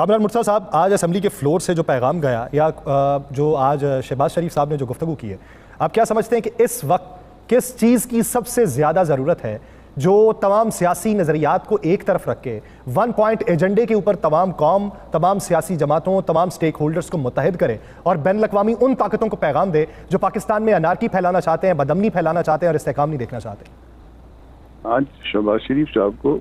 कामरान मुर्तज़ा साहब, आज असम्बली के फ्लोर से जो पैगाम गया या जो आज शहबाज शरीफ साहब ने जो गुफ्तगू की है, आप क्या समझते हैं कि इस वक्त किस चीज़ की सबसे ज़्यादा ज़रूरत है जो तमाम सियासी नज़रियात को एक तरफ रख के 1 पॉइंट एजेंडे के ऊपर तमाम कौम, तमाम सियासी जमातों, तमाम स्टेक होल्डर्स को मुत्तहिद करे और बैनुल-अक़वामी उन ताकतों को पैगाम दे जो पाकिस्तान में अनारकी फैलाना चाहते हैं, बदअमनी फैलाना चाहते हैं और इस्तेहकाम नहीं देखना चाहते? आज शहबाज शरीफ साहब को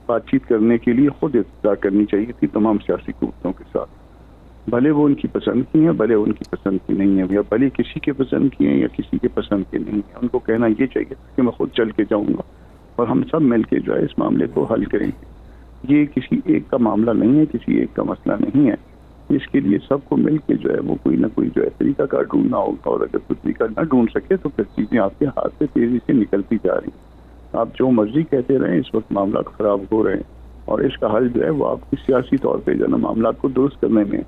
बातचीत करने के लिए खुद इब्तिदा करनी चाहिए थी तमाम सियासी कुव्वतों के साथ। भले वो उनकी पसंद की हैं, भले उनकी पसंद की नहीं है, या भले किसी के पसंद की हैं या किसी के पसंद की नहीं है, उनको कहना ये चाहिए कि मैं खुद चल के जाऊंगा और हम सब मिल के जो है इस मामले को हल करेंगे। ये किसी एक का मामला नहीं है, किसी एक का मसला नहीं है। इसके लिए सबको मिल के जो है वो कोई ना कोई जो है तरीका कार ढूंढना होगा, और अगर कोई तरीका ना ढूंढ सके तो फिर चीज़ें आपके हाथ से तेजी से निकलती जा रही हैं। आप जो मर्जी कहते रहें, इस वक्त मामला खराब हो रहे हैं और इसका हल जो है वो आपकी सियासी तौर पे जो है ना मामला को दुरुस्त करने में,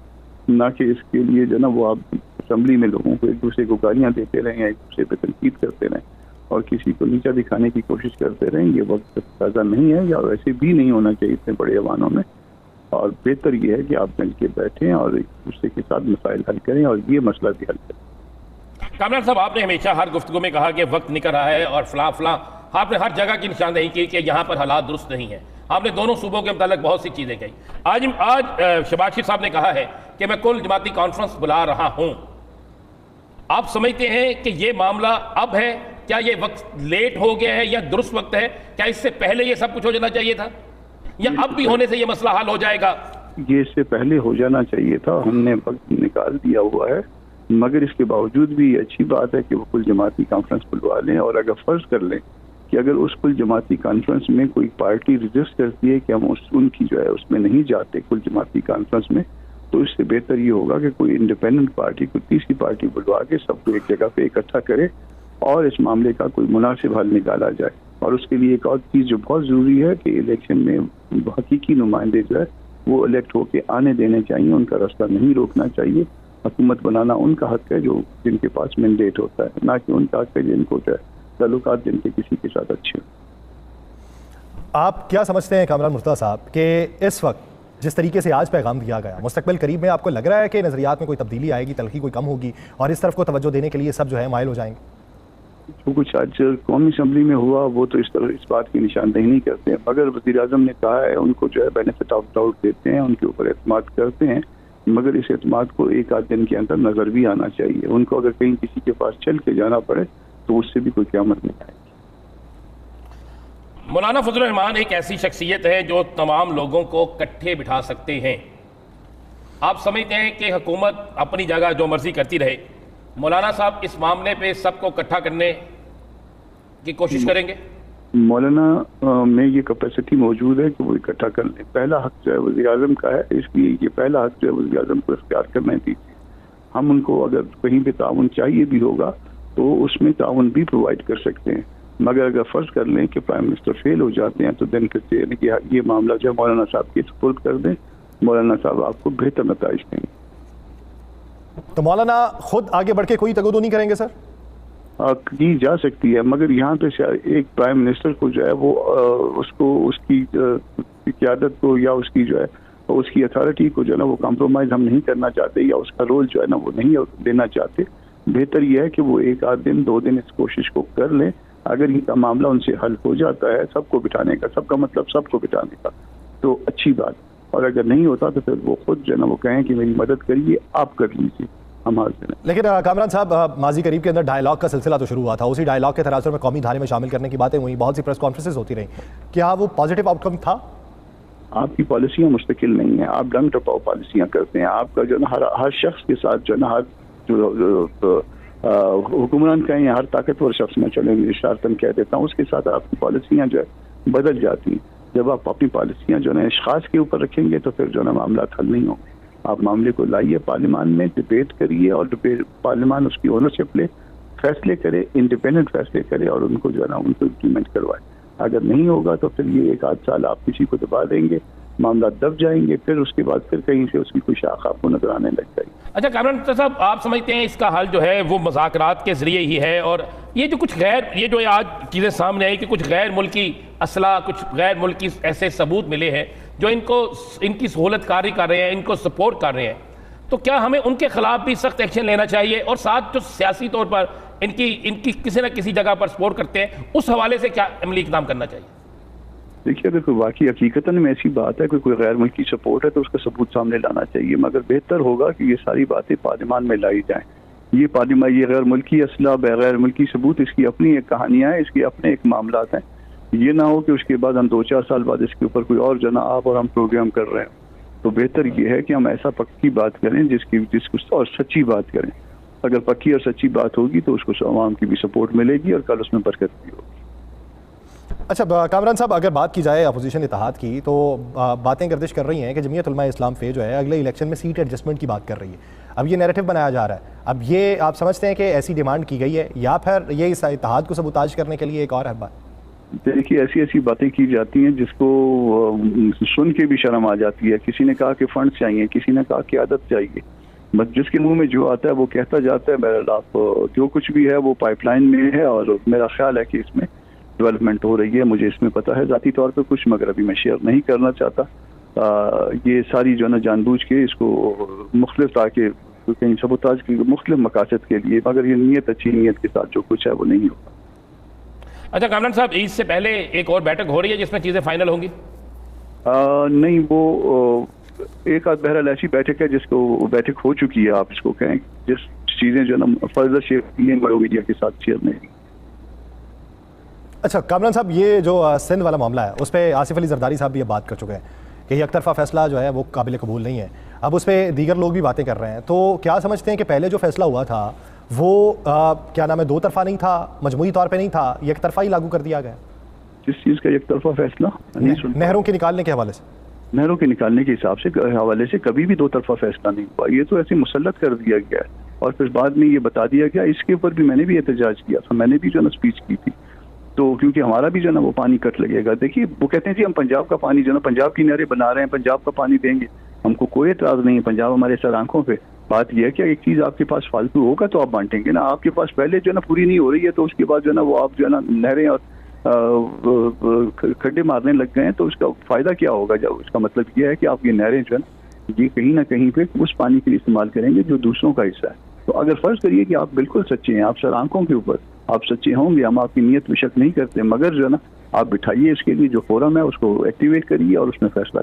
ना कि इसके लिए जो है ना वो आप असम्बली में लोगों को एक दूसरे को गालियां देते रहें या एक दूसरे पर तनकीद करते रहें और किसी को नीचा दिखाने की कोशिश करते रहें। ये वक्त ताज़ा नहीं है या वैसे भी नहीं होना चाहिए इतने बड़े ऐवानों में, और बेहतर ये है कि आप मिल के बैठें और एक दूसरे के साथ मसाइल हल करें और ये मसला भी हल करें। कामरान साहब, आपने हमेशा हर गुफ्तगू में कहा कि वक्त निकल रहा है और फला फला, आपने हर जगह की निशानदेही की कि यहाँ पर हालात दुरुस्त नहीं है। आपने दोनों सूबों के मुतालिक बहुत सी चीज़ें कही। आज शहबाज शरीफ साहब ने कहा है कि मैं कुल जमाती कॉन्फ्रेंस बुला रहा हूँ। आप समझते हैं कि ये मामला अब है? क्या ये वक्त लेट हो गया है या दुरुस्त वक्त है? क्या इससे पहले ये सब कुछ हो जाना चाहिए था या अब भी होने से ये मसला हल हो जाएगा? ये इससे पहले हो जाना चाहिए था, हमने वक्त निकाल दिया हुआ है, मगर इसके बावजूद भी अच्छी बात है कि वो कुल जमाती कॉन्फ्रेंस बुलवा लें। और अगर फर्ज कर लें कि अगर उस कुल जमाती कॉन्फ्रेंस में कोई पार्टी रजिस्ट करती है कि हम उनकी जो है उसमें नहीं जाते कुल जमाती कॉन्फ्रेंस में, तो इससे बेहतर ये होगा कि कोई इंडिपेंडेंट पार्टी, कोई तीसरी पार्टी बुलवा के सबको एक जगह पे इकट्ठा करे और इस मामले का कोई मुनासिब हल निकाला जाए। और उसके लिए एक और चीज़ जो बहुत ज़रूरी है कि इलेक्शन में हकीकी नुमाइंदे जो है वो इलेक्ट होके आने देने चाहिए, उनका रास्ता नहीं रोकना चाहिए। हुकूमत बनाना उनका हक है जो जिनके पास मैंडेट होता है, ना कि उनका हक है जिनको जो है ताल्लुकात जिनके किसी के साथ अच्छे हो। आप क्या समझते हैं कामरान मुर्तज़ा साहब कि इस वक्त जिस तरीके से आज पैगाम दिया गया, मुस्तकबिल करीब में आपको लग रहा है कि नज़रियात में कोई तब्दीली आएगी, तलखी कोई कम होगी और इस तरफ को तवज्जो देने के लिए सब जो है माइल हो जाएंगे? जो कुछ आज कौमी असम्बली में हुआ वो तो इस बात की निशानदेही नहीं करते हैं, मगर वज़ीर आज़म ने कहा है उनको जो है बेनिफिट ऑफ डाउट देते हैं, उनके ऊपर एतमाद करते हैं, मगर इस एतमाद को एक आध दिन के अंदर नजर भी आना चाहिए। उनको अगर कहीं किसी के पास चल के जाना पड़े तो उससे भी कोई क़यामत नहीं आएगी। मौलाना फजलुर रहमान एक ऐसी शख्सियत है जो तमाम लोगों को इकट्ठे बिठा सकते हैं। आप समझते हैं कि हुकूमत अपनी जगह जो मर्जी करती रहे, मौलाना साहब इस मामले पे सबको इकट्ठा करने की कोशिश करेंगे? मौलाना में ये कैपेसिटी मौजूद है कि वो इकट्ठा कर लें। पहला हक जो है वज़ीर आज़म का है, इसलिए ये पहला हक जो है वज़ीर आज़म को इख्तियार करना दीजिए। हम उनको अगर कहीं पे ताउन चाहिए भी होगा तो उसमें ताउन भी प्रोवाइड कर सकते हैं, मगर अगर फर्ज कर लें कि प्राइम मिनिस्टर फेल हो जाते हैं तो दिन फिर ये मामला जो है मौलाना साहब के सुपुर्द कर दें, मौलाना साहब आपको बेहतर नताइज देंगे। तो मौलाना खुद आगे बढ़ के कोई तगदो नहीं करेंगे सर? की जा सकती है, मगर यहाँ पे एक प्राइम मिनिस्टर को जो है वो उसको उसकी क़यादत को या उसकी जो है उसकी अथॉरिटी को जो है ना वो कॉम्प्रोमाइज़ हम नहीं करना चाहते या उसका रोल जो है ना वो नहीं देना चाहते। बेहतर यह है कि वो एक आध दिन 2 दिन इस कोशिश को कर लें। अगर इनका मामला उनसे हल हो जाता है सबको बिठाने का, सबका मतलब सबको बिठाने का, तो अच्छी बात। और अगर नहीं होता तो फिर वो खुद जो है ना वो कहें कि मेरी मदद करिए, आप कर लीजिए, हम हाजिर हैं। लेकिन कामरान साहब, माजी करीब के अंदर डायलॉग का सिलसिला तो शुरू हुआ था, उसी डायलॉग के तनाजुर में कौमी धारे में शामिल करने की बातें हुई, बहुत सी प्रेस कॉन्फ्रेंसेज होती रही, क्या वो पॉजिटिव आउटकम था? आपकी पॉलिसियाँ मुस्तकिल नहीं है, आप डंग टपाओ पॉलिसियाँ करते हैं। आपका जो है हर शख्स के साथ जो है ना हर जो हुक्मरान कहें हर ताकतवर शख्स में चले इशारतन कह देता हूँ, उसके साथ आपकी पॉलिसियाँ जो है बदल जाती हैं। जब आप अपनी पॉलिसियाँ जो है इश्खास के ऊपर रखेंगे तो फिर जो है ना मामला हल नहीं होंगे। आप मामले को लाइए पार्लियामान में, डिबेट करिए और पार्लियामान उसकी ओनरशिप ले, फैसले करे, इंडिपेंडेंट फैसले करे और उनको जो है ना उनको इम्प्लीमेंट करवाए। अगर नहीं होगा तो फिर ये 1 आध साल आप किसी को दबा देंगे, मामला दब जाएंगे, फिर उसके बाद फिर कहीं से उसकी कोई शाख आपको नजर आने लग जाएगी। अच्छा कामरान साहब, आप समझते हैं इसका हल जो है वो मुज़ाकरात के ज़रिए ही है? और ये जो कुछ ये जो आज चीज़ें सामने आई कि कुछ गैर मुल्की असला, कुछ गैर मुल्की ऐसे सबूत मिले हैं जो इनकी सहूलतकारी कर रहे हैं, इनको सपोर्ट कर रहे हैं, तो क्या हमें उनके खिलाफ भी सख्त एक्शन लेना चाहिए? और साथ जो सियासी तौर पर इनकी किसी न किसी जगह पर सपोर्ट करते हैं, उस हवाले से क्या अमली इक़दाम करना चाहिए? देखिए, अगर कोई वाकई हकीकतन में ऐसी बात है, कोई गैर मुल्की सपोर्ट है, तो उसका सबूत सामने लाना चाहिए। मगर बेहतर होगा कि ये सारी बातें पार्लियामान में लाई जाएं। ये गैर मुल्की असला, गैर मुल्की सबूत, इसकी अपनी एक कहानियाँ हैं, इसके अपने एक मामलात हैं। ये ना हो कि उसके बाद हम 2-4 साल बाद इसके ऊपर कोई और जना आप और हम प्रोग्राम कर रहे हैं। तो बेहतर ये है कि हम ऐसा पक्की बात करें जिसको और सच्ची बात करें। अगर पक्की और सच्ची बात होगी तो उसको आवाम की भी सपोर्ट मिलेगी और कल उसमें बरकत भी होगी। अच्छा कामरान साहब, अगर बात की जाए अपोजिशन इत्तेहाद की, तो बातें गर्दिश कर रही हैं कि जमीयत उलमा इस्लाम फे जो है अगले इलेक्शन में सीट एडजस्टमेंट की बात कर रही है। अब ये नैरेटिव बनाया जा रहा है। अब ये आप समझते हैं कि ऐसी डिमांड की गई है या फिर ये इस इत्तेहाद को सबूताज करने के लिए एक और है बात? देखिए, ऐसी बातें की जाती हैं जिसको सुन के भी शर्म आ जाती है। किसी ने कहा कि फंड चाहिए, किसी ने कहा कि आदत चाहिए। बस जिसके मुंह में जो आता है वो कहता जाता है। मेरा जो कुछ भी है वो पाइपलाइन में है और मेरा ख्याल है कि इसमें डेवलपमेंट हो रही है। मुझे इसमें पता है ज़ाती तौर पे कुछ, मगर अभी मैं शेयर नहीं करना चाहता। ये सारी जो है ना जानबूझ के इसको मुख्तलिफ ताकि कहीं सबूताज के मुख्तलिफ मकासद के लिए, मगर ये नीयत, अच्छी नीयत के साथ जो कुछ है वो नहीं होगा। अच्छा कामरान साहब, ईद से पहले एक और बैठक हो रही है जिसमें चीज़ें फाइनल होंगी? नहीं, वो एक आध बहरहाल ऐसी बैठक है जिसको बैठक हो चुकी है, आप इसको कहें, जिस चीज़ें जो ना फर्दर शेयर की हैं मीडिया के साथ शेयर नहीं। अच्छा कामरान साहब, ये जो सिंध वाला मामला है उस पर आसिफ अली जरदारी साहब भी अब बात कर चुके हैं कि ये एकतरफा फैसला जो है वो काबिल कबूल नहीं है। अब उस पर दीगर लोग भी बातें कर रहे हैं। तो क्या समझते हैं कि पहले जो फैसला हुआ था वो क्या नाम है, दो तरफा नहीं था, मजमूई तौर पे नहीं था, एक तरफा ही लागू कर दिया गया? किस चीज़ का एक तरफा फैसला? नहरों के निकालने के हवाले से। नहरों के निकालने के हिसाब से हवाले से कभी भी दो तरफा फैसला नहीं हुआ। ये तो ऐसे मुसल्लत कर दिया गया है और फिर बाद में ये बता दिया गया। इसके ऊपर भी मैंने भी एहतजाज किया था, मैंने भी जो है ना स्पीच की थी। तो क्योंकि हमारा भी जो है ना वो पानी कट लगेगा। देखिए, वो कहते हैं जी हम पंजाब का पानी जो है ना, पंजाब की नहरें बना रहे हैं, पंजाब का पानी देंगे, हमको कोई एतराज़ नहीं है। पंजाब हमारे सर आंखों पे। बात यह है कि एक चीज़ आपके पास फालतू होगा तो आप बांटेंगे ना। आपके पास पहले जो है ना पूरी नहीं हो रही है तो उसके बाद जो है ना वो आप जो है ना नहरें और खड्डे मारने लग गए हैं, तो उसका फ़ायदा क्या होगा? जब उसका मतलब यह है कि आप ये नहरें जो है ना ये कहीं ना कहीं पे उस पानी के लिए इस्तेमाल करेंगे जो दूसरों का हिस्सा है। तो अगर फ़र्ज़ करिए कि आप बिल्कुल सच्चे हैं, आप सर आंखों के ऊपर आप सच्चे होंगे, हम आपकी नीयत में शक नहीं करते, मगर जो है ना आप बिठाइए इसके लिए जो फोरम है उसको एक्टिवेट करिए और उसमें फैसला